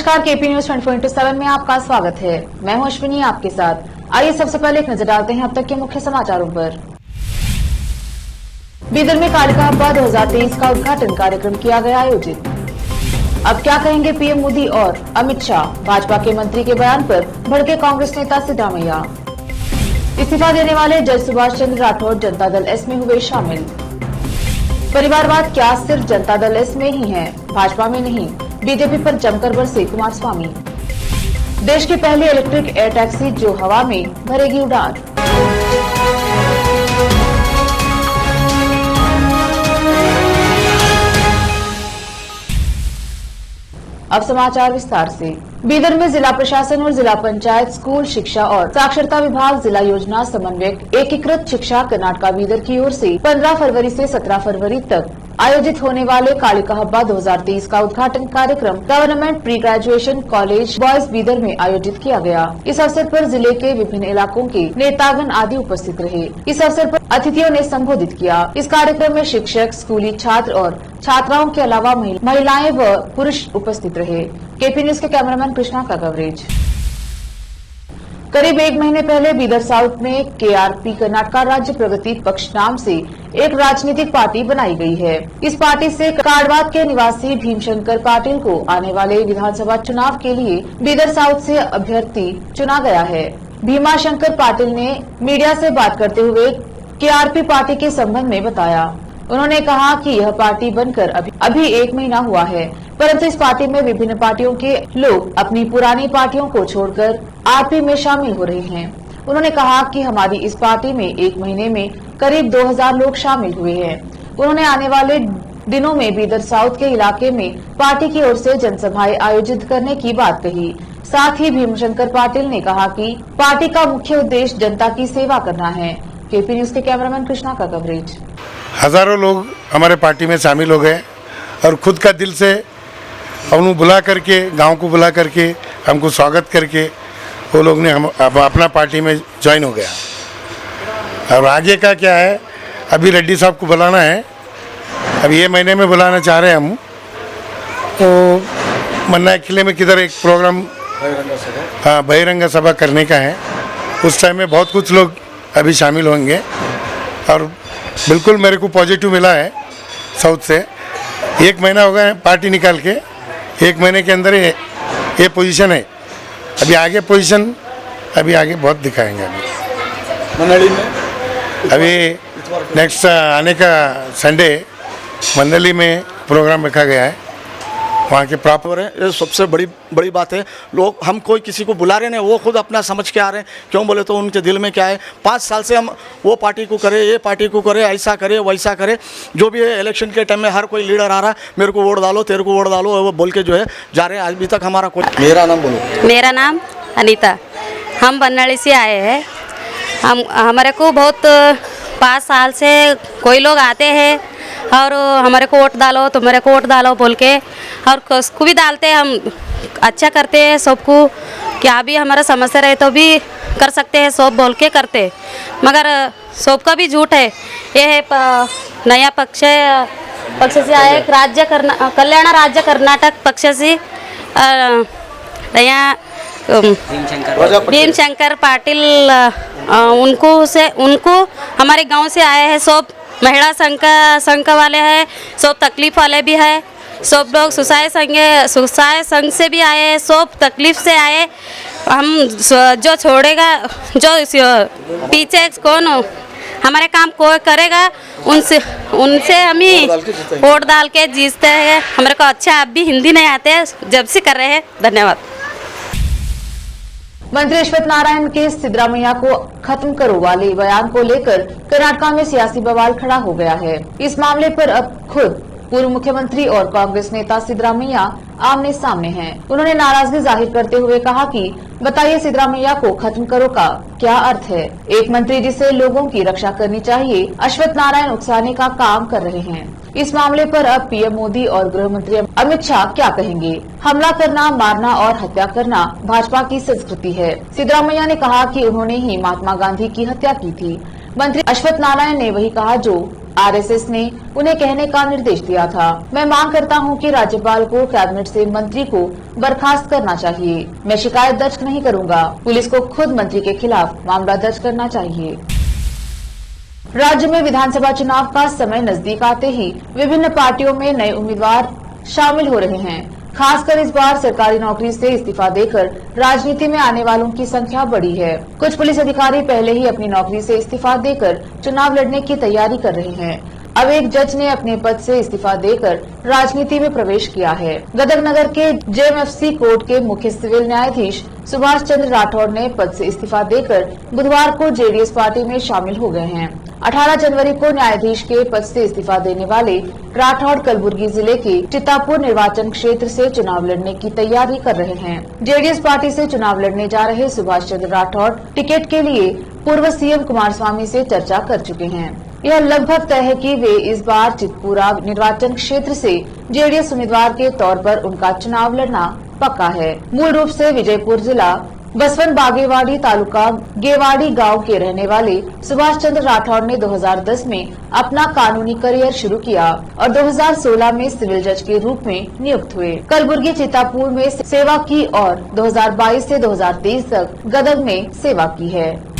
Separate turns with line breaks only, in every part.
नमस्कार, KP news 24/7 में आपका स्वागत है। मैं हूं अश्विनी आपके साथ। आइए सबसे पहले एक नजर डालते हैं अब तक के मुख्य समाचारों पर। बीदर में कालिका हब्बा 2023 का उद्घाटन कार्यक्रम किया गया आयोजित। अब क्या कहेंगे पीएम मोदी और अमित शाह, भाजपा के मंत्री के बयान पर भड़के कांग्रेस नेता सिद्धरामैया। इस्तीफा देने वाले जज सुभाष चंद्र राठौर जनता दल एस में हुए शामिल। परिवारवाद क्या सिर्फ जनता दल एस में ही है, भाजपा में नहीं, बीजेपी पर जमकर बरसे कुमारस्वामी। देश की पहली इलेक्ट्रिक एयर टैक्सी जो हवा में भरेगी उड़ान। अब समाचार विस्तार से। बीदर में जिला प्रशासन और जिला पंचायत, स्कूल शिक्षा और साक्षरता विभाग, जिला योजना समन्वयक एकीकृत शिक्षा कर्नाटका बीदर की ओर से 15 फरवरी से 17 फरवरी तक आयोजित होने वाले कालिका हब्बा 2023 का उद्घाटन कार्यक्रम government pre graduation college boys Bidar में आयोजित किया गया। इस अवसर पर जिले के विभिन्न इलाकों के नेतागण आदि उपस्थित रहे। इस अवसर पर अतिथियों ने संबोधित किया। इस कार्यक्रम में शिक्षक, स्कूली छात्र और छात्राओं के अलावा महिलाएं व पुरुष उपस्थित रहे। केपी न्यूज के कैमरामैन कृष्णा का कवरेज। करीब 1 महीने पहले बीदर साउथ में केआरपी कर्नाटका राज्य प्रगति पक्ष नाम से एक राजनीतिक पार्टी बनाई गई है। इस पार्टी से काड़वाद के निवासी भीमशंकर पाटिल को आने वाले विधानसभा चुनाव के लिए बीदर साउथ से अभ्यर्थी चुना गया है। भीमाशंकर पाटिल ने मीडिया से बात करते हुए केआरपी पार्टी के संबंध में बताया। उन्होंने कहा कि यह पार्टी बनकर अभी 1 महीना हुआ है, परंतु इस पार्टी में विभिन्न पार्टियों के लोग अपनी पुरानी पार्टियों को छोड़कर आरपी में शामिल हो रहे हैं। उन्होंने कहा कि हमारी इस पार्टी में 1 महीने में करीब 2000 लोग शामिल हुए हैं। उन्होंने आने वाले दिनों में बीदर साउथ के इलाके में पार्टी की ओर से जनसभाएं आयोजित करने की बात कही। साथ ही भीमशंकर पाटिल ने कहा कि पार्टी का मुख्य उद्देश्य जनता की सेवा करना है। केपी न्यूज के कैमरामैन कृष्णा का कवरेज।
हजारों लोग हमारे पार्टी में शामिल हो गए और खुद का दिल से उन्हें बुला करके, गांव को बुला करके, हमको स्वागत करके वो लोग ने हम अपना पार्टी में ज्वाइन हो गया। और आगे का क्या है, अभी रेड्डी साहब को बुलाना है, अभी ये महीने में बुलाना चाह रहे हैं हम। तो मन्ना किले में किधर एक प्रोग्राम, हाँ, बहिरंगा सभा करने का है। उस टाइम में बहुत कुछ लोग अभी शामिल होंगे और बिल्कुल मेरे को पॉजिटिव मिला है साउथ से। 1 महीना हो गया है पार्टी निकाल के, 1 महीने के अंदर ये पोजीशन है। अभी आगे पोजीशन अभी आगे बहुत दिखाएंगे। अभी नेक्स्ट आने का संडे मंडली में प्रोग्राम रखा गया है, वहाँ के प्रॉपर है।
ये सबसे बड़ी बात है। लोग हम कोई किसी को बुला रहे हैं, वो खुद अपना समझ के आ रहे हैं। क्यों बोले तो उनके दिल में क्या है, 5 साल से हम वो पार्टी को करे, ये पार्टी को करे, ऐसा करे वैसा करे। जो भी है इलेक्शन के टाइम में हर कोई लीडर आ रहा है, मेरे को वोट डालो, तेरे को वोट डालो, वो बोल के जो है जा रहे हैं। अभी तक हमारा कोई।
मेरा नाम बोलो।
मेरा नाम अनीता, हम बन्नाली से आए हैं। हमारे को बहुत 5 साल से कोई लोग आते हैं और हमारे को वोट डालो, तुम्हारे को वोट डालो बोल के, और उसको भी डालते हैं। हम अच्छा करते हैं सबको, क्या भी हमारा समस्या रहे तो भी कर सकते हैं, सब बोल के करते। मगर सबका भी झूठ है। ये है नया पक्ष से आए, कल्याण राज्य कर्नाटक पक्ष से नया भीमशंकर पाटिल, उनको हमारे गांव से आए हैं। सब महिला संघ वाले हैं, सब तकलीफ वाले भी है, सब लोग सुसाय संघ से भी आए हैं, सब तकलीफ से आए। हम जो छोड़ेगा, जो पीछे कौन हमारे काम कोई करेगा, उनसे हम ही वोट डाल के जीतते हैं। हमारे को अच्छा, अब भी हिंदी नहीं आते हैं, जब से कर रहे हैं। धन्यवाद।
मंत्री अश्वत्थ नारायण के सिद्धरामैया को खत्म करो वाले बयान को लेकर कर्नाटका में सियासी बवाल खड़ा हो गया है। इस मामले पर अब खुद पूर्व मुख्यमंत्री और कांग्रेस नेता सिद्धरामैया आमने सामने हैं। उन्होंने नाराजगी जाहिर करते हुए कहा कि बताइए सिद्धरामैया को खत्म करो का क्या अर्थ है। एक मंत्री जिसे लोगों की रक्षा करनी चाहिए, अश्वत्थ नारायण उकसाने का काम कर रहे हैं। इस मामले पर अब पीएम मोदी और गृह मंत्री अमित शाह क्या कहेंगे। हमला करना, मारना और हत्या करना भाजपा की संस्कृति है। सिद्धरामैया ने कहा कि उन्होंने ही महात्मा गांधी की हत्या की थी। मंत्री अश्वत्थ नारायण ने वही कहा जो आरएसएस ने उन्हें कहने का निर्देश दिया था। मैं मांग करता हूं कि राज्यपाल को कैबिनेट से मंत्री को बर्खास्त करना चाहिए। मैं शिकायत दर्ज नहीं करूंगा। पुलिस को खुद मंत्री के खिलाफ मामला दर्ज करना चाहिए। राज्य में विधानसभा चुनाव का समय नजदीक आते ही विभिन्न पार्टियों में नए उम्मीदवार शामिल हो रहे हैं। खासकर इस बार सरकारी नौकरी से इस्तीफा देकर राजनीति में आने वालों की संख्या बढ़ी है। कुछ पुलिस अधिकारी पहले ही अपनी नौकरी से इस्तीफा देकर चुनाव लड़ने की तैयारी कर रहे हैं। अब एक जज ने अपने पद से इस्तीफा देकर राजनीति में प्रवेश किया है। गदग नगर के जेएमएफसी कोर्ट के मुख्य सिविल न्यायाधीश सुभाष चंद्र राठौड़ ने पद से इस्तीफा देकर बुधवार को जेडीएस पार्टी में शामिल हो गए हैं। 18 जनवरी को न्यायाधीश के पद से इस्तीफा देने वाले राठौड़ कलबुर्गी जिले के चित्तापुर निर्वाचन क्षेत्र से चुनाव लड़ने की तैयारी कर रहे हैं। जेडीएस पार्टी से चुनाव लड़ने जा रहे सुभाष चंद्र राठौड़ टिकट के लिए पूर्व सीएम कुमारस्वामी से चर्चा कर चुके हैं। यह लगभग तय है कि वे इस बार चितपुरा निर्वाचन क्षेत्र से जेडीएस उम्मीदवार के तौर पर उनका चुनाव लड़ना पक्का है। मूल रूप से विजयपुर जिला बसवन बागेवाड़ी तालुका गेवाड़ी गांव के रहने वाले सुभाष चंद्र राठौड़ ने 2010 में अपना कानूनी करियर शुरू किया और 2016 में सिविल जज के रूप में नियुक्त हुए। कलबुर्गी चित्तापुर में सेवा की और 2022 से 2023 तक गदग में सेवा की है।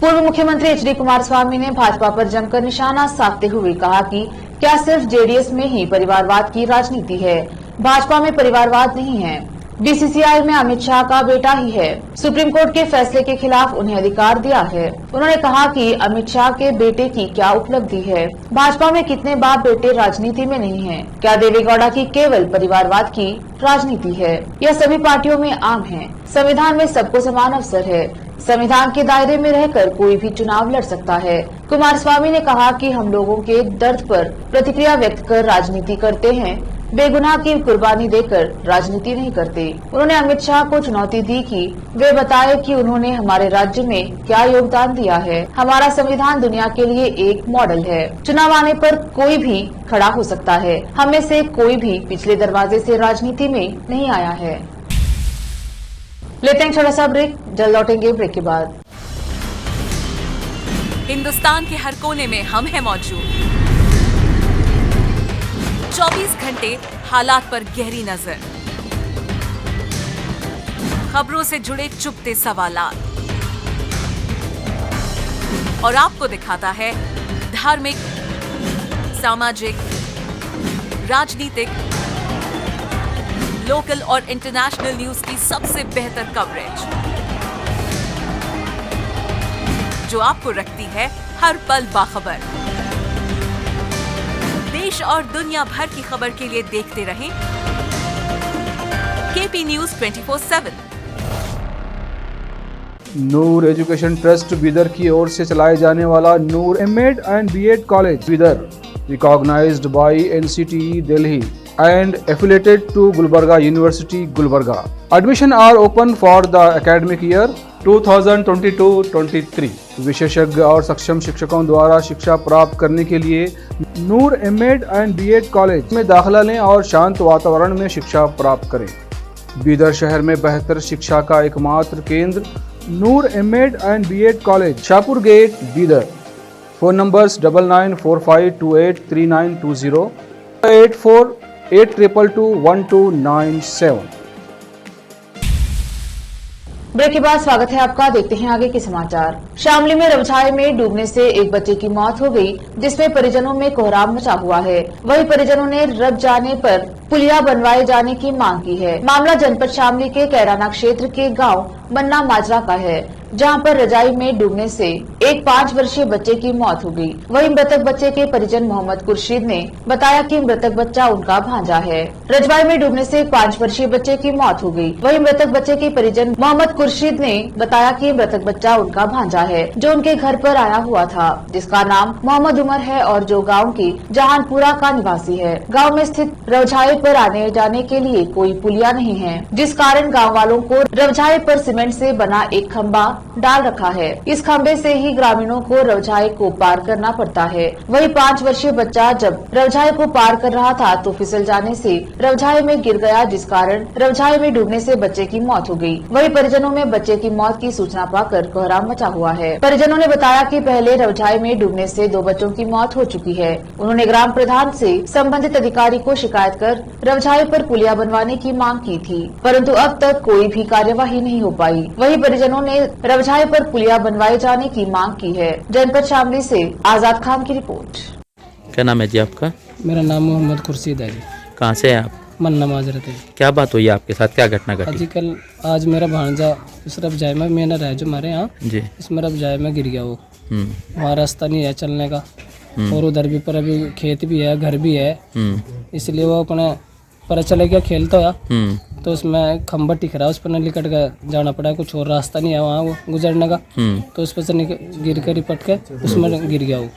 पूर्व मुख्यमंत्री एचडी कुमारस्वामी ने भाजपा पर जमकर निशाना साधते हुए कहा कि क्या सिर्फ जेडीएस में ही परिवारवाद की राजनीति है? भाजपा में परिवारवाद नहीं है। बीसीसीआई में अमित शाह का बेटा ही है। सुप्रीम कोर्ट के फैसले के खिलाफ उन्हें अधिकार दिया है। उन्होंने कहा कि अमित शाह के बेटे की क्या उपलब्धि है? भाजपा में कितने बाप बेटे राजनीति में नहीं हैं? क्या देवेगौड़ा की केवल परिवारवाद की राजनीति है? यह सभी पार्टियों में आम है। संविधान में सबको समान अवसर है। संविधान के दायरे में रहकर कोई भी चुनाव लड़ सकता है। कुमारस्वामी ने कहा कि हम लोगों के दर्द पर प्रतिक्रिया व्यक्त कर राजनीति करते हैं, बेगुनाह की कुर्बानी देकर राजनीति नहीं करते। उन्होंने अमित शाह को चुनौती दी कि वे बताए कि उन्होंने हमारे राज्य में क्या योगदान दिया है। हमारा संविधान दुनिया के लिए एक मॉडल है। चुनाव आने पर कोई भी खड़ा हो सकता है। हमें से कोई भी पिछले दरवाजे से राजनीति में नहीं आया है। लेते हैं छोटा सा ब्रेक, जल्द लौटेंगे ब्रेक के बाद।
हिंदुस्तान के हर कोने में हम हैं मौजूद। 24 घंटे हालात पर गहरी नजर, खबरों से जुड़े चुपते सवालात और आपको दिखाता है धार्मिक, सामाजिक, राजनीतिक, लोकल और इंटरनेशनल न्यूज की सबसे बेहतर कवरेज जो आपको रखती है हर पल बाखबर। देश और दुनिया भर की खबर के लिए देखते रहें KP news 24/7।
Noor education trust Bidar की ओर से चलाए जाने वाला Noor MEd and BEd college Bidar, recognised by NCTE Delhi and affiliated to Gulbarga University, Gulbarga. Admission are open for the academic year 2022-23. विशेषज्ञ और सक्षम शिक्षकों द्वारा शिक्षा प्राप्त करने के लिए नूर एमएड एंड बीएड कॉलेज में दाखिला लें और शांत वातावरण में शिक्षा प्राप्त करें। बीदर शहर में बेहतर शिक्षा का एकमात्र केंद्र Noor MEd and BEd college, Shahpur gate, Bidar. Phone numbers 9945283920 8482221297।
Break के बाद स्वागत है आपका। देखते हैं आगे के समाचार। शामली में रवछाए में डूबने से एक बच्चे की मौत हो गई, जिसमें परिजनों में कोहराम मचा हुआ है। वहीं परिजनों ने रब जाने पर पुलिया बनवाए जाने की मांग की है। मामला जनपद शामली के कैराना क्षेत्र के गांव मन्ना माजरा का है, जहां पर रजाई में डूबने से एक 5 वर्षीय बच्चे की मौत हो गई। वहीं मृतक बच्चे के परिजन मोहम्मद खुर्शीद ने बताया कि मृतक बच्चा उनका भांजा है। रजवाई में डूबने से 5 वर्षीय बच्चे की मौत हो गई। वहीं मृतक बच्चे के परिजन मोहम्मद खुर्शीद ने बताया कि मृतक बच्चा उनका भांजा है, जो उनके घर पर आया हुआ था, जिसका नाम मोहम्मद उमर है और जो गाँव के जहानपुरा का निवासी है। गाँव में स्थित रवझाई पर आने जाने के लिए कोई पुलिया नहीं है, जिस कारण गाँव वालों को रवझाई पर सीमेंट से बना एक खंभा डाल रखा है। इस खंभे से ही ग्रामीणों को रवझाई को पार करना पड़ता है। वही 5 वर्षीय बच्चा जब रवझाई को पार कर रहा था तो फिसल जाने से रवझाई में गिर गया, जिस कारण रवझाई में डूबने से बच्चे की मौत हो गई। वही परिजनों में बच्चे की मौत की सूचना पाकर कोहराम मचा हुआ है। परिजनों ने बताया कि पहले रवझाई में डूबने से 2 बच्चों की मौत हो चुकी है। उन्होंने ग्राम प्रधान से संबंधित अधिकारी को शिकायत कर रवझाई पर पुलिया बनवाने की मांग की थी, परंतु अब तक कोई भी कार्यवाही नहीं हो पाई। वही परिजनों ने रवझाई पर पुलिया बनवाए जाने की मांग की है। जनपद शामली से आजाद खान की रिपोर्ट।
क्या नाम है जी आपका?
मेरा नाम मोहम्मद खुर्शीद है जी।
कहाँ से हैं आप?
मन्ना माजरत है।
क्या बात हुई आपके साथ, क्या घटना घटी?
आज मेरा भांजा इस रवझाई में मेनर है जो हमारे यहाँ
जी,
इसमें रवझाई में गिर गया वो। वहाँ रास्ता नहीं है चलने का, और उधर भी पर अभी खेत भी है, घर भी है, इसलिए वो अपने पर चले गया खेलता हुआ, तो उसमें खंभा टिक रहा है, उस पर निकट कर जाना पड़ा, कुछ और रास्ता नहीं है वहाँ वो गुजरने का, तो उस पर से गिर कर रिपट के उसमें गिर गया वो।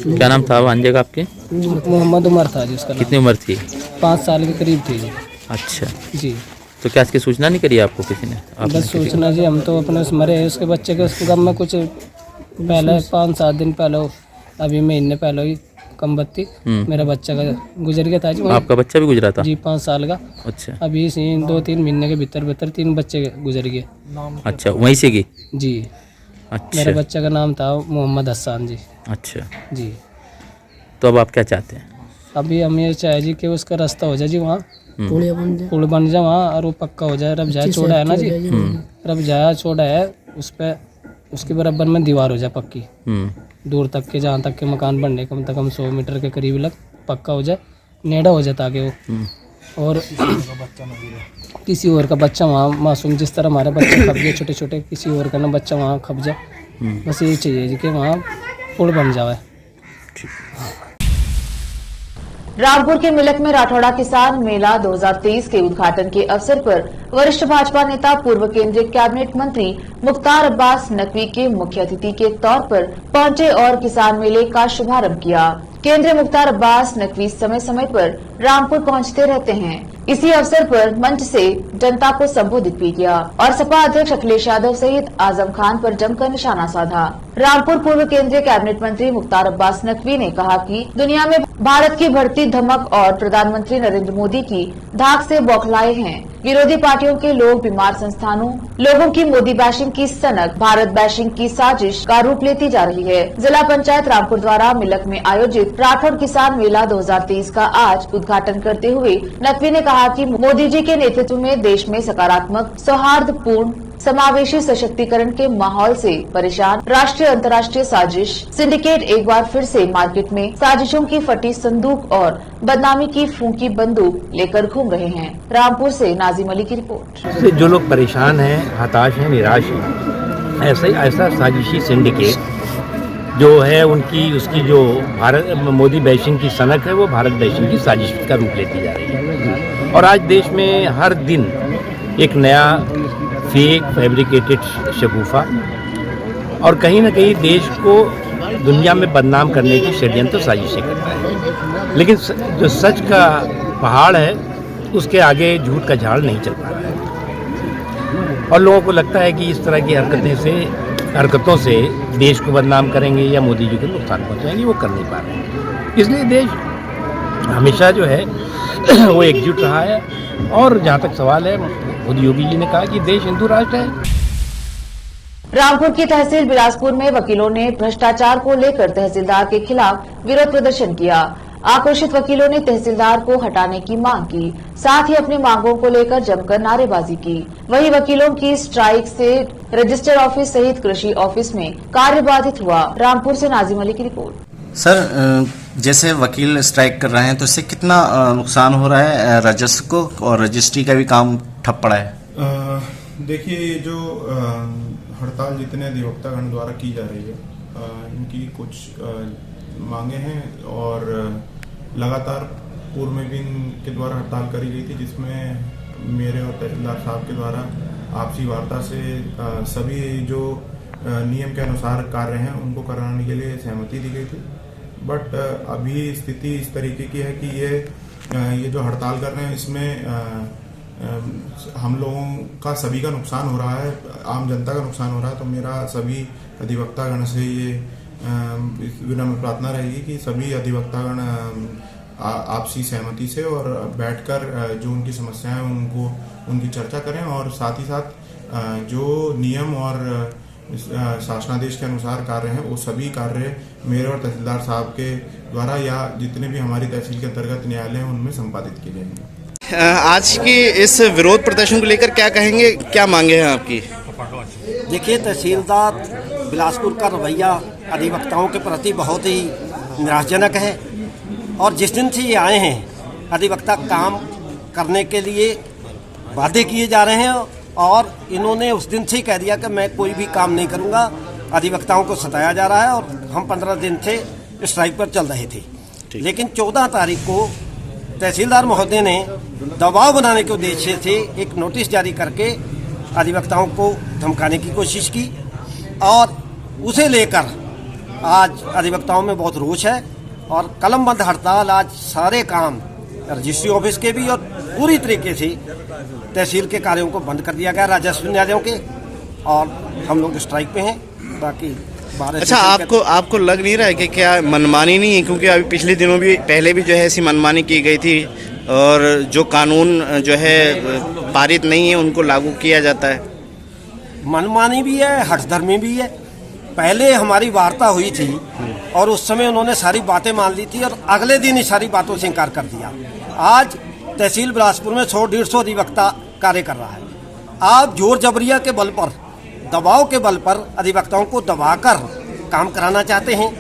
क्या नाम था भांजे का आपके?
मोहम्मद उमर था जी उसका।
कितनी उम्र थी?
5 साल के करीब थी जी।
अच्छा
जी,
तो क्या इसकी सूचना नहीं करी आपको किसी ने?
बस सूचना जी, हम तो अपने मरे उसके बच्चे के गम में कुछ पहले 5-7 दिन पहले, अभी महीने पहले ही कम बत्ती मेरा बच्चा का गुजर गया था जी।
आपका बच्चा भी गुजरा था
जी, 5 साल का।
अच्छा,
अभी इसी 2-3 महीने के भीतर 3 बच्चे गुजर गए।
अच्छा, वहीं से की?
जी,
अच्छा,
मेरे बच्चे का नाम था मोहम्मद हसन जी।
अच्छा
जी,
तो अब आप क्या चाहते हैं?
अभी हम ये चाहे जी कि उसका रास्ता हो जाए जी, वहाँ पुल बन जाए वहाँ, और वो पक्का हो जाए। रवझाई छोड़ा है ना जी, रवझाई छोड़ा है, उस पर उसके बराबर में दीवार हो जाए पक्की, दूर तक के, जहाँ तक के मकान बनने कम से कम 100 मीटर के करीब लग पक्का हो जाए, नेड़ा हो जाए, ताकि वो और किसी और का बच्चा वहाँ मासूम, जिस तरह हमारे बच्चे खप गए छोटे छोटे, किसी और का ना बच्चा वहाँ खप जाए। बस यही चाहिए जी कि वहाँ पुल बन जाए।
रामपुर के मिलक में राठौड़ा किसान मेला 2023 के उद्घाटन के अवसर पर वरिष्ठ भाजपा नेता पूर्व केंद्रीय कैबिनेट मंत्री मुख्तार अब्बास नकवी के मुख्य अतिथि के तौर पर पहुंचे और किसान मेले का शुभारंभ किया। केंद्रीय मुख्तार अब्बास नकवी समय समय पर रामपुर पहुंचते रहते हैं। इसी अवसर पर मंच से जनता को संबोधित भी किया और सपा अध्यक्ष अखिलेश यादव सहित आजम खान पर जमकर निशाना साधा। रामपुर पूर्व केंद्रीय कैबिनेट मंत्री मुख्तार अब्बास नकवी ने कहा कि दुनिया में भारत की बढ़ती धमक और प्रधानमंत्री नरेंद्र मोदी की धाक से बौखलाए हैं। विरोधी पार्टियों के लोग बीमार संस्थानों, लोगों की मोदी बैशिंग की सनक, भारत बैशिंग की साजिश का रूप लेती जा रही है। जिला पंचायत रामपुर द्वारा मिलक में आयोजित राठौड़ किसान मेला 2023 का आज उद्घाटन करते हुए नकवी ने कहा कि मोदी जी के नेतृत्व में देश में सकारात्मक, सौहार्दपूर्ण, समावेशी सशक्तिकरण के माहौल से परेशान राष्ट्रीय अंतर्राष्ट्रीय साजिश सिंडिकेट एक बार फिर से मार्केट में साजिशों की फटी संदूक और बदनामी की फूंकी बंदूक लेकर घूम रहे हैं। रामपुर से नाजिम अली की रिपोर्ट।
जो लोग परेशान हैं, हताश हैं, निराश हैं, ऐसा साजिशी सिंडिकेट जो है उसकी जो भारत मोदी बैशिंग की सनक है, वो भारत बैशिंग की साजिश का रूप लेती जा रही है। और आज देश में हर दिन एक नया फेक फैब्रिकेटेड शगुफा और कहीं ना कहीं देश को दुनिया में बदनाम करने की षड्यंत्र साजिशें करता है। लेकिन जो सच का पहाड़ है उसके आगे झूठ का झाड़ नहीं चल पा रहा है, और लोगों को लगता है कि इस तरह की हरकतों से देश को बदनाम करेंगे या मोदी जी को नुकसान पहुंचाएंगे, वो कर नहीं पा रहे हैं। इसलिए देश हमेशा जो है वो एकजुट रहा है। और जहाँ तक सवाल है, मोदी योगी जी ने कहा कि देश हिंदू राष्ट्र है।
रामपुर की तहसील बिलासपुर में वकीलों ने भ्रष्टाचार को लेकर तहसीलदार के खिलाफ विरोध प्रदर्शन किया। आक्रोशित वकीलों ने तहसीलदार को हटाने की मांग की, साथ ही अपनी मांगों को लेकर जमकर नारेबाजी की। वहीं वकीलों की स्ट्राइक से रजिस्टर ऑफिस सहित कृषि ऑफिस में कार्य बाधित हुआ। रामपुर से नाजिम अली की रिपोर्ट।
सर, जैसे वकील स्ट्राइक कर रहे हैं तो इससे कितना नुकसान हो रहा है राजस्व को, और रजिस्ट्री का भी काम ठप पड़ा है?
देखिए, जो हड़ताल जितने अधिवक्तागण द्वारा की जा रही है, इनकी कुछ मांगे हैं और लगातार पूर्व में भी इनके द्वारा हड़ताल करी गई थी, जिसमें मेरे और तहसीलदार साहब के द्वारा आपसी वार्ता से सभी जो नियम के अनुसार कार्य हैं उनको कराने के लिए सहमति दी गई थी। बट अभी स्थिति इस तरीके की है कि ये जो हड़ताल कर रहे हैं इसमें हम लोगों का सभी का नुकसान हो रहा है, आम जनता का नुकसान हो रहा है। तो मेरा सभी अधिवक्तागण से ये विनम्र प्रार्थना रहेगी कि सभी अधिवक्तागण आपसी सहमति से और बैठकर जो उनकी समस्याएं उनको उनकी चर्चा करें और साथ ही साथ जो नियम और शासनादेश के अनुसार कार्य हैं वो सभी कार्य मेयर और तहसीलदार साहब के द्वारा या जितने भी हमारी तहसील के अंतर्गत न्यायालय हैं उनमें संपादित किए जाएंगे।
आज की इस विरोध प्रदर्शन को लेकर क्या कहेंगे, क्या मांगे हैं आपकी?
देखिए, तहसीलदार बिलासपुर का रवैया अधिवक्ताओं के प्रति बहुत ही निराशाजनक है और जिस दिन से ये आए हैं अधिवक्ता काम करने के लिए वादे किए जा रहे हैं और इन्होंने उस दिन से ही कह दिया कि मैं कोई भी काम नहीं करूंगा। अधिवक्ताओं को सताया जा रहा है और हम 15 दिन से स्ट्राइक पर चल रहे थे, लेकिन 14 तारीख को तहसीलदार महोदय ने दबाव बनाने के उद्देश्य से एक नोटिस जारी करके अधिवक्ताओं को धमकाने की कोशिश की और उसे लेकर आज अधिवक्ताओं में बहुत रोष है और कलमबंद हड़ताल आज सारे काम रजिस्ट्री ऑफिस के भी और पूरी तरीके से तहसील के कार्यों को बंद कर दिया गया, राजस्व न्यायालयों के, और हम लोग स्ट्राइक पे हैं। बाकी
अच्छा, आपको लग नहीं रहा है कि क्या मनमानी नहीं है? क्योंकि अभी पिछले दिनों भी पहले भी जो है ऐसी मनमानी की गई थी और जो कानून जो है पारित नहीं है उनको लागू किया जाता है।
मनमानी भी है, हठधर्मी भी है। पहले हमारी वार्ता हुई थी और उस समय उन्होंने सारी बातें मान ली थी और अगले दिन ही सारी बातों से इनकार कर दिया। आज तहसील बिलासपुर में 100-150 अधिवक्ता कार्य कर रहा है। आप जोर जबरिया के बल पर, दबाव के बल पर अधिवक्ताओं को दबाकर काम कराना चाहते हैं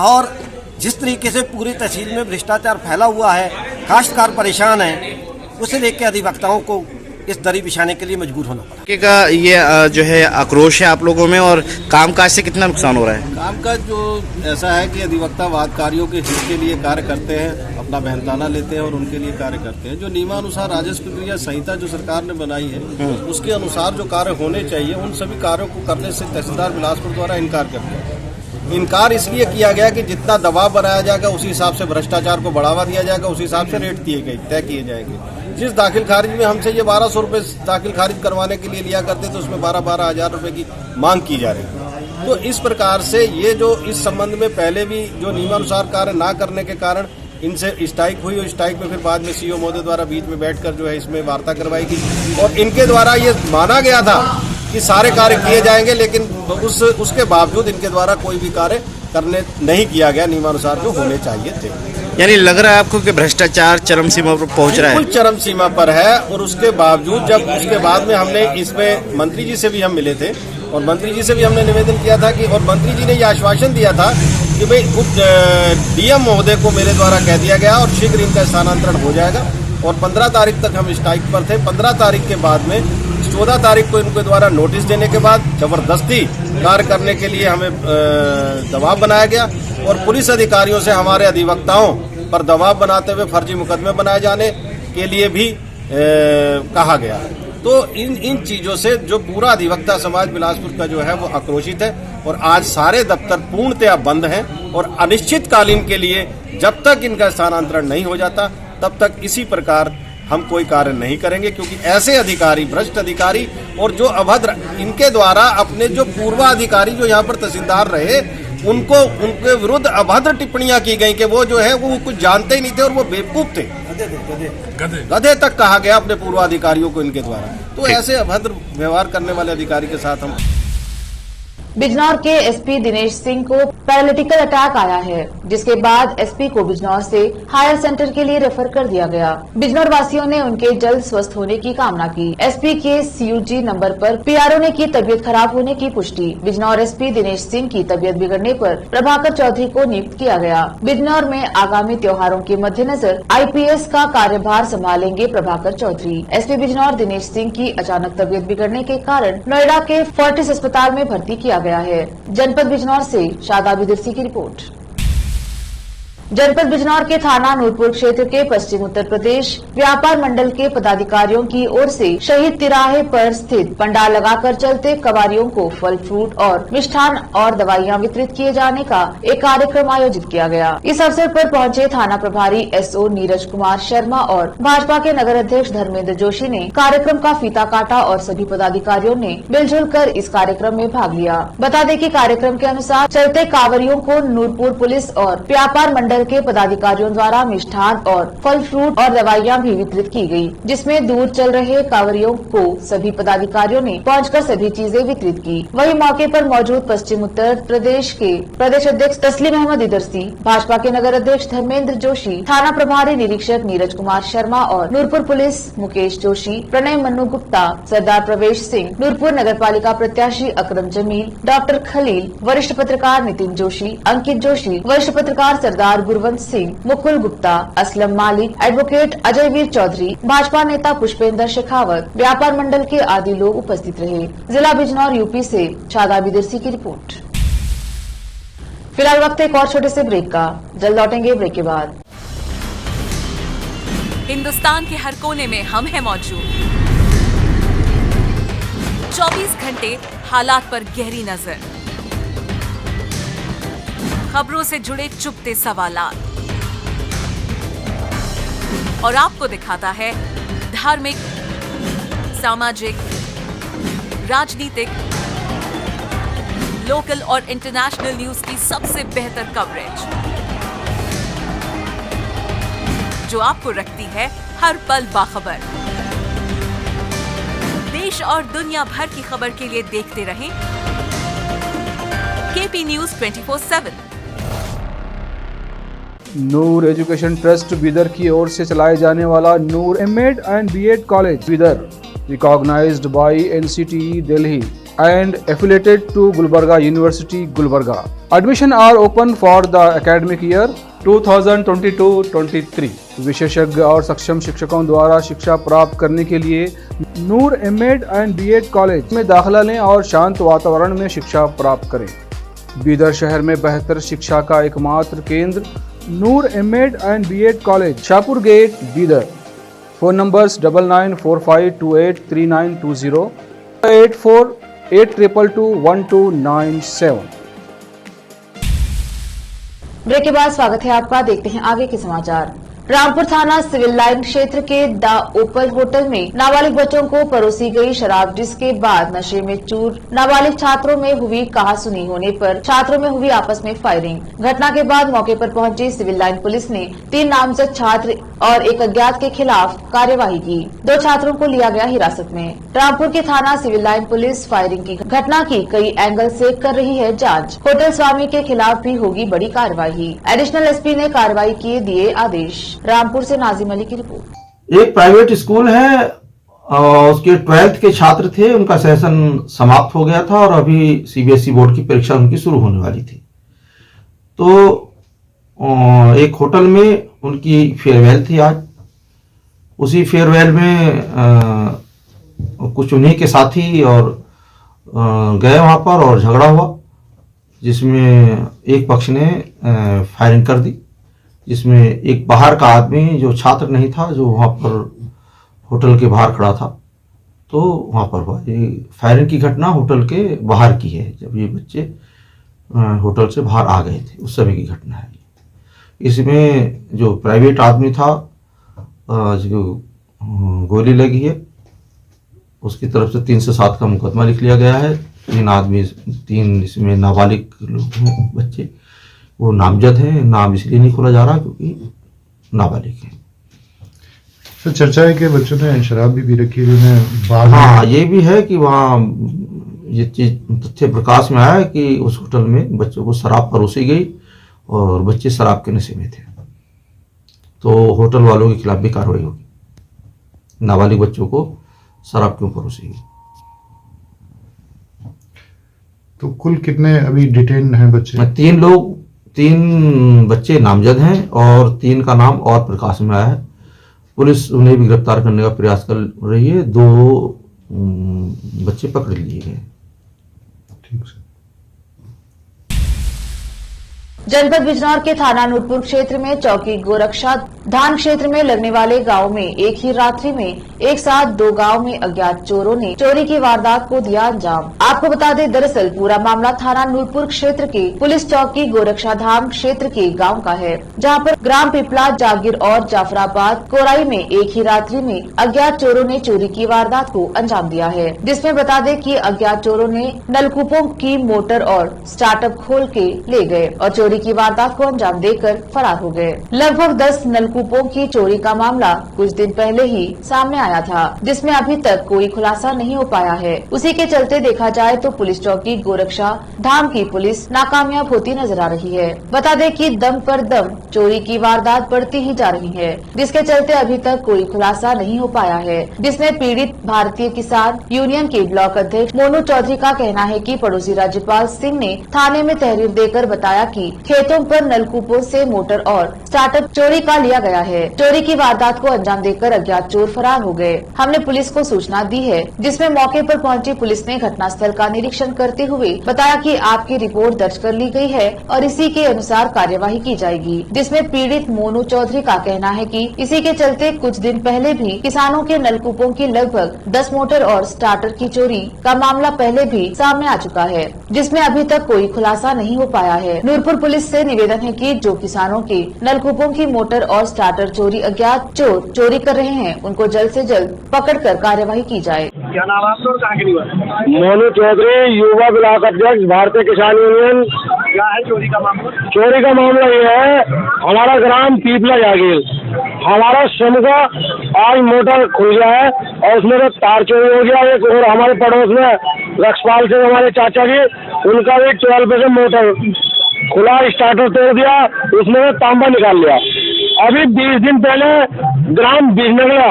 और जिस तरीके से पूरी तहसील में भ्रष्टाचार फैला हुआ है, काश्तकार परेशान है, उसे लेकर अधिवक्ताओं को इस दरी बिछाने के लिए मजबूर होना पड़ा।
का ये जो है आक्रोश है आप लोगों में और कामकाज से कितना नुकसान हो रहा है?
कामकाज जो ऐसा है कि अधिवक्तावाद कार्यों के हित के लिए कार्य करते हैं, अपना मेहनताना लेते हैं और उनके लिए कार्य करते हैं। जो नियमानुसार राजस्व प्रक्रिया संहिता जो सरकार ने बनाई है उसके अनुसार जो कार्य होने चाहिए उन सभी कार्यों को करने से तहसीलदार बिलासपुर द्वारा इनकार कर दिया। इनकार इसलिए किया गया कि जितना दबाव बनाया जाएगा उसी हिसाब से भ्रष्टाचार को बढ़ावा दिया जाएगा, उसी हिसाब से रेट तय किए जाएंगे। जिस दाखिल खारिज में हमसे ये 1200 रुपये दाखिल खारिज करवाने के लिए लिया करते थे उसमें 12-12 हज़ार रुपये की मांग की जा रही है। तो इस प्रकार से ये जो इस संबंध में पहले भी जो नियमानुसार कार्य ना करने के कारण इनसे स्ट्राइक हुई और स्ट्राइक में फिर बाद में सीओ महोदय द्वारा बीच में बैठकर जो है इसमें वार्ता करवाई गई और इनके द्वारा ये माना गया था कि सारे कार्य किए जाएंगे, लेकिन उसके बावजूद इनके द्वारा कोई भी कार्य करने नहीं किया गया नियमानुसार जो होने चाहिए थे।
यानी लग रहा है आपको कि भ्रष्टाचार चरम सीमा पर पहुंच रहा है?
बिल्कुल चरम सीमा पर है और उसके बावजूद जब उसके बाद में हमने इसमें मंत्री जी से भी हम मिले थे और मंत्री जी से भी हमने निवेदन किया था कि और मंत्री जी ने ये आश्वासन दिया था कि भाई डीएम महोदय को मेरे द्वारा कह दिया गया और शीघ्र इनका स्थानांतरण हो जाएगा और 15 तारीख तक हम स्ट्राइक पर थे। 15 तारीख के बाद में 14 तारीख को इनके द्वारा नोटिस देने के बाद जबरदस्ती कार्य करने के लिए हमें दबाव बनाया गया और पुलिस अधिकारियों से हमारे अधिवक्ताओं पर दबाव बनाते हुए फर्जी मुकदमे बनाए जाने के लिए भी कहा गया। तो इन चीज़ों से जो पूरा अधिवक्ता समाज बिलासपुर का जो है वो आक्रोशित है और आज सारे दफ्तर पूर्णतया बंद हैं और अनिश्चितकालीन के लिए जब तक इनका स्थानांतरण नहीं हो जाता तब तक इसी प्रकार हम कोई कार्य नहीं करेंगे, क्योंकि ऐसे अधिकारी, भ्रष्ट अधिकारी और जो अभद्र, इनके द्वारा अपने जो पूर्वाधिकारी जो यहाँ पर तहसीलदार रहे उनके विरुद्ध अभद्र टिप्पणियां की गई कि वो जो है वो कुछ जानते ही नहीं थे और वो बेवकूफ थे, गधे तक कहा गया अपने पूर्वाधिकारियों को इनके द्वारा। तो ऐसे अभद्र व्यवहार करने वाले अधिकारी के साथ हम।
बिजनौर के एसपी दिनेश सिंह को पैरालिटिकल अटैक आया है, जिसके बाद एसपी को बिजनौर से हायर सेंटर के लिए रेफर कर दिया गया। बिजनौर वासियों ने उनके जल्द स्वस्थ होने की कामना की। एसपी के सीयूजी नंबर पर पीआरओ ने की तबीयत खराब होने की पुष्टि। बिजनौर एसपी दिनेश सिंह की तबीयत बिगड़ने पर प्रभाकर चौधरी को नियुक्त किया गया। बिजनौर में आगामी त्योहारों के मद्देनजर आईपीएस का कार्यभार संभालेंगे प्रभाकर चौधरी। एसपी बिजनौर दिनेश सिंह की अचानक तबीयत बिगड़ने के कारण नोएडा के फोर्टिस अस्पताल में भर्ती किया गया है। जनपद बिजनौर से शादाब इदरसी की रिपोर्ट। जनपद बिजनौर के थाना नूरपुर क्षेत्र के पश्चिम उत्तर प्रदेश व्यापार मंडल के पदाधिकारियों की ओर से शहीद तिराहे पर स्थित पंडाल लगाकर चलते कवारियों को फल फ्रूट और मिष्ठान और दवाइयां वितरित किए जाने का एक कार्यक्रम आयोजित किया गया। इस अवसर पर पहुंचे थाना प्रभारी SO नीरज कुमार शर्मा और भाजपा के नगर अध्यक्ष धर्मेंद्र जोशी ने कार्यक्रम का फीता काटा और सभी पदाधिकारियों ने मिलजुल कर इस कार्यक्रम में भाग लिया। बता दें कि कार्यक्रम के अनुसार चलते कांवरियों को नूरपुर पुलिस और व्यापार मंडल के पदाधिकारियों द्वारा मिष्ठान और फल फ्रूट और दवाइयां भी वितरित की गई, जिसमें दूर चल रहे कांवरियों को सभी पदाधिकारियों ने पहुंचकर सभी चीजें वितरित की। वहीं मौके पर मौजूद पश्चिम उत्तर प्रदेश के प्रदेश अध्यक्ष तस्लीम अहमद इदरसी, भाजपा के नगर अध्यक्ष धर्मेंद्र जोशी, थाना प्रभारी निरीक्षक नीरज कुमार शर्मा और नूरपुर पुलिस मुकेश जोशी, प्रणय मन्नू गुप्ता, सरदार प्रवेश सिंह, नूरपुर नगर पालिका प्रत्याशी अकरम जमील, डॉक्टर खलील, वरिष्ठ पत्रकार नितिन जोशी, अंकित जोशी, वरिष्ठ पत्रकार सरदार गुरवंत सिंह, मुकुल गुप्ता, असलम मालिक, एडवोकेट अजय वीर चौधरी, भाजपा नेता पुष्पेंद्र शेखावत, व्यापार मंडल के आदि लोग उपस्थित रहे। जिला बिजनौर यूपी से शादाब इदरसी की रिपोर्ट। फिलहाल वक्त एक और छोटे से ब्रेक का, जल्द लौटेंगे ब्रेक के बाद।
हिंदुस्तान के हर कोने में हम हैं मौजूद। 24 घंटे हालात पर गहरी नजर, खबरों से जुड़े चुपते सवालात और आपको दिखाता है धार्मिक, सामाजिक, राजनीतिक, लोकल और इंटरनेशनल न्यूज की सबसे बेहतर कवरेज, जो आपको रखती है हर पल बाखबर। देश और दुनिया भर की खबर के लिए देखते रहें KP News 24/7।
Noor education trust Bidar की ओर से चलाए जाने वाला Noor MEd and BEd college Bidar, recognised by NCTE Delhi and affiliated to Gulbarga University, Gulbarga. Admission are open for the academic year 2022-23. विशेषज्ञ और सक्षम शिक्षकों द्वारा शिक्षा प्राप्त करने के लिए नूर एमएड एंड बीएड कॉलेज में दाखिला लें और शांत वातावरण में शिक्षा प्राप्त करें। बीदर शहर में बेहतर शिक्षा का एकमात्र केंद्र Noor MEd and BEd college, Shahpur gate, Bidar. Phone numbers 9945283920, 8482221297।
Break के बाद स्वागत है आपका। देखते हैं आगे के समाचार। रामपुर थाना सिविल लाइन क्षेत्र के द ओपल होटल में नाबालिग बच्चों को परोसी गई शराब, जिसके बाद नशे में चूर नाबालिग छात्रों में हुई कहासुनी होने पर छात्रों में हुई आपस में फायरिंग। घटना के बाद मौके पर पहुंची सिविल लाइन पुलिस ने 3 नामजद छात्र और एक अज्ञात के खिलाफ कार्यवाही की। 2 छात्रों को लिया गया हिरासत में। रामपुर की थाना सिविल लाइन पुलिस फायरिंग की घटना की कई एंगल से कर रही है जाँच। होटल स्वामी के खिलाफ भी होगी बड़ी कार्यवाही। एडिशनल SP ने कार्रवाई किए दिए आदेश। रामपुर से नाजिम अली की रिपोर्ट।
एक प्राइवेट स्कूल है, उसके 12th के छात्र थे, उनका सेशन समाप्त हो गया था और अभी CBSE बोर्ड की परीक्षा उनकी शुरू होने वाली थी। तो एक होटल में उनकी फेयरवेल थी आज। उसी फेयरवेल में कुछ उन्हीं के साथी और गए वहाँ पर और झगड़ा हुआ, जिसमें एक पक्ष ने फायरिंग कर दी, जिसमें एक बाहर का आदमी जो छात्र नहीं था, जो वहाँ पर होटल के बाहर खड़ा था, तो वहाँ पर हुआ। ये फायरिंग की घटना होटल के बाहर की है, जब ये बच्चे होटल से बाहर आ गए थे उस समय की घटना है। इसमें जो प्राइवेट आदमी था, जो गोली लगी है, उसकी तरफ से 3 से 7 का मुकदमा लिख लिया गया है। 3 इसमें नाबालिग लोग हैं, बच्चे, वो नामजद हैं। नाम इसलिए नहीं खोला जा रहा क्योंकि नाबालिग है।
सर, चर्चा है कि बच्चों ने शराब भी पी रखी है।
हाँ, ये भी है कि वहाँ ये चीज तथ्य प्रकाश में आया है कि उस होटल में बच्चों को शराब परोसी गई और बच्चे शराब के नशे में थे, तो होटल वालों के खिलाफ भी कार्रवाई होगी। नाबालिग बच्चों को शराब क्यों परोसी गई।
तो कुल कितने अभी डिटेन हैं बच्चे?
3 बच्चे नामजद हैं और 3 का नाम और प्रकाश में आया है। पुलिस उन्हें भी गिरफ्तार करने का प्रयास कर रही है। 2 बच्चे पकड़ लिए गए।
ठीक है।
जनपद बिजनौर के थाना नूरपुर क्षेत्र में चौकी गोरक्षा धान क्षेत्र में लगने वाले गांव में एक ही रात्रि में एक साथ 2 गांव में अज्ञात चोरों ने चोरी की वारदात को दिया अंजाम। आपको बता दें, दरअसल पूरा मामला थाना नूरपुर क्षेत्र के पुलिस चौकी गोरक्षा धाम क्षेत्र के गांव का है, जहां पर ग्राम पिपला, जागीर और जाफराबाद कोराई में एक ही रात्रि में अज्ञात चोरों ने चोरी की वारदात को अंजाम दिया है। जिसमें बता दें कि अज्ञात चोरों ने नलकूपों की मोटर और स्टार्टअप खोल के ले गए और चोरी की वारदात को अंजाम देकर फरार हो गए। लगभग 10 नलकूपों की चोरी का मामला कुछ दिन पहले ही सामने आया था, जिसमें अभी तक कोई खुलासा नहीं हो पाया है। उसी के चलते देखा जाए तो पुलिस चौकी गोरक्षा धाम की पुलिस नाकामयाब होती नजर आ रही है। बता दें कि दम पर दम चोरी की वारदात बढ़ती ही जा रही है, जिसके चलते अभी तक कोई खुलासा नहीं हो पाया है। जिसमें पीड़ित भारतीय किसान यूनियन के ब्लॉक अध्यक्ष मोनू चौधरी का कहना है कि पड़ोसी राज्यपाल सिंह ने थाने में तहरीर देकर बताया कि खेतों पर नलकूपों से मोटर और स्टार्टअप चोरी का लिया गया है। चोरी की वारदात को अंजाम देकर अज्ञात चोर फरार हो गए। हमने पुलिस को सूचना दी है, जिसमें मौके पर पहुंची पुलिस ने घटनास्थल का निरीक्षण करते हुए बताया कि आपकी रिपोर्ट दर्ज कर ली गई है और इसी के अनुसार कार्यवाही की जाएगी। जिसमें पीड़ित मोनू चौधरी का कहना है कि इसी के चलते कुछ दिन पहले भी किसानों के नलकूपों की लगभग 10 मोटर और स्टार्टर की चोरी का मामला पहले भी सामने आ चुका है, जिसमें अभी तक कोई खुलासा नहीं हो पाया है। नूरपुर पुलिस से निवेदन है कि जो किसानों के नलकूपों की मोटर और स्टार्टर चोरी अज्ञात चोर चोरी कर रहे हैं, उनको जल्द से जल्द पकड़कर कार्यवाही की जाए।
क्या नाम है आपका और कहाँ के निवासी? मोनू चौधरी, युवा ब्लॉक अध्यक्ष, भारतीय किसान यूनियन। क्या है चोरी का मामला? चोरी का मामला ये है, हमारा ग्राम पीपला जागीर, हमारा श्रम का आज मोटर खुल गया है और उसमें तो तार चोरी हो गया। एक और हमारे पड़ोस में लक्ष्यपाल सिंह हमारे चाचा जी, उनका भी 12 पे से मोटर खुला, स्टार्टर तोड़ दिया, उसमें तांबा निकाल लिया। अभी 20 दिन पहले ग्राम बिजनगला,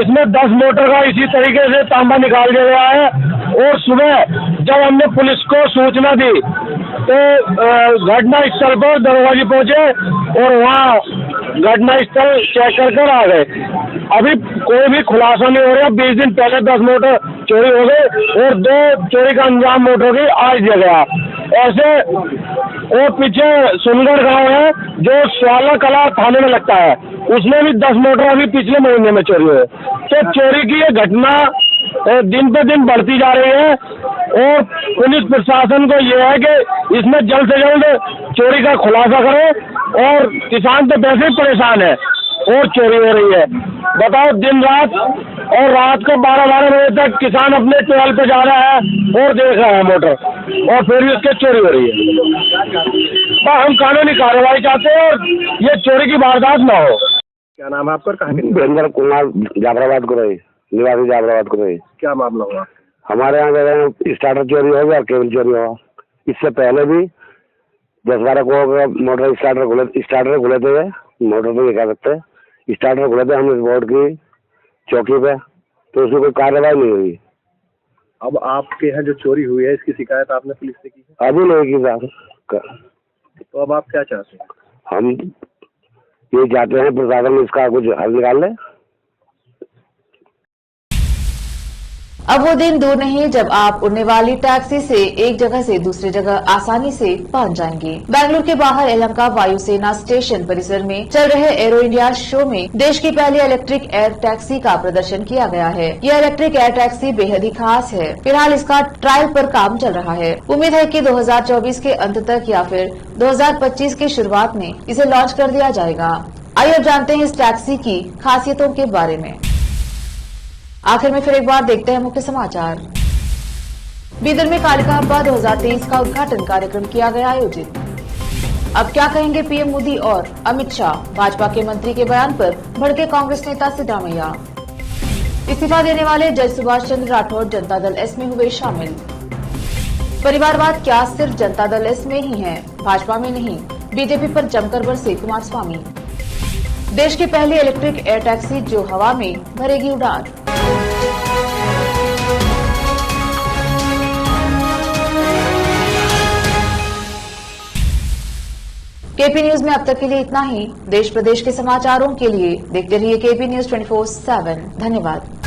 इसमें 10 मोटर का इसी तरीके से तांबा निकाल दिया गया है। और सुबह जब हमने पुलिस को सूचना दी तो घटना स्थल पर दरोगा पहुंचे और वहाँ घटना स्थल चेक कर आ गए। अभी कोई भी खुलासा नहीं हो रहा। 20 दिन पहले 10 मोटर चोरी हो गई और 2 चोरी का अंजाम मोटर की आज दिया गया। ऐसे और पीछे सुनगढ़ गांव है जो स्वाला कला थाने में लगता है, उसमें भी 10 मोटर अभी पिछले महीने में चोरी हुए। तो चोरी की ये घटना दिन पे दिन बढ़ती जा रही है और पुलिस प्रशासन को ये है कि इसमें जल्द से जल्द चोरी का खुलासा करें। और किसान तो वैसे ही परेशान है और चोरी हो रही है। बताओ, दिन रात और रात को 12-12 बजे तक किसान अपने ट्वेल पे जा रहा है और देख रहा है मोटर, और फिर भी उसके चोरी हो रही है। हम कानूनी कार्रवाई चाहते हैं और ये चोरी की वारदात ना हो। क्या नाम है आपका? कहाँ के?
वीरेंद्र कुमार, जाफराबाद को रही, निवासी जाफराबाद को रही।
क्या मामला हुआ?
हमारे यहाँ स्टार्टर चोरी हो गया, केबल चोरी हुआ। इससे पहले भी 10-12 को मोटर स्टार्टर खुले थे, मोटर तो ये कह सकते स्टार्टर खुले थे हम इस बोर्ड की चौकी पे, तो उसमें कोई कार्रवाई नहीं हुई।
अब आपके यहाँ जो चोरी हुई है, इसकी शिकायत आपने पुलिस से की है?
अभी नहीं की सर।
तो अब आप क्या चाहते हैं?
हम ये चाहते हैं प्रशासन इसका कुछ हल निकाल ले।
अब वो दिन दूर नहीं जब आप उड़ने वाली टैक्सी से एक जगह से दूसरी जगह आसानी से पहुंच जाएंगे। बेंगलुरु के बाहर यलहंका वायुसेना स्टेशन परिसर में चल रहे एरो इंडिया शो में देश की पहली इलेक्ट्रिक एयर टैक्सी का प्रदर्शन किया गया है। यह इलेक्ट्रिक एयर टैक्सी बेहद ही खास है। फिलहाल इसका ट्रायल पर काम चल रहा है। उम्मीद है कि 2024 के अंत तक या फिर 2025 की शुरुआत में इसे लॉन्च कर दिया जाएगा। आइए अब जानते हैं इस टैक्सी की खासियतों के बारे में। आखिर में फिर एक बार देखते हैं मुख्य समाचार। बीदर में कालिका हब्बा 2023 का उद्घाटन कार्यक्रम किया गया आयोजित। अब क्या कहेंगे पीएम मोदी और अमित शाह, भाजपा के मंत्री के बयान पर भड़के कांग्रेस नेता सिद्धारमैया। इस्तीफा देने वाले जज सुभाष चंद्र राठौर जनता दल एस में हुए शामिल। परिवारवाद क्या सिर्फ जनता दल एस में ही है, भाजपा में नहीं, बीजेपी पर जमकर बरसे कुमारस्वामी। देश की पहली इलेक्ट्रिक एयर टैक्सी जो हवा में भरेगी उड़ान। केपी न्यूज में अब तक के लिए इतना ही। देश प्रदेश के समाचारों के लिए देखते रहिए केपी न्यूज 24/7। धन्यवाद।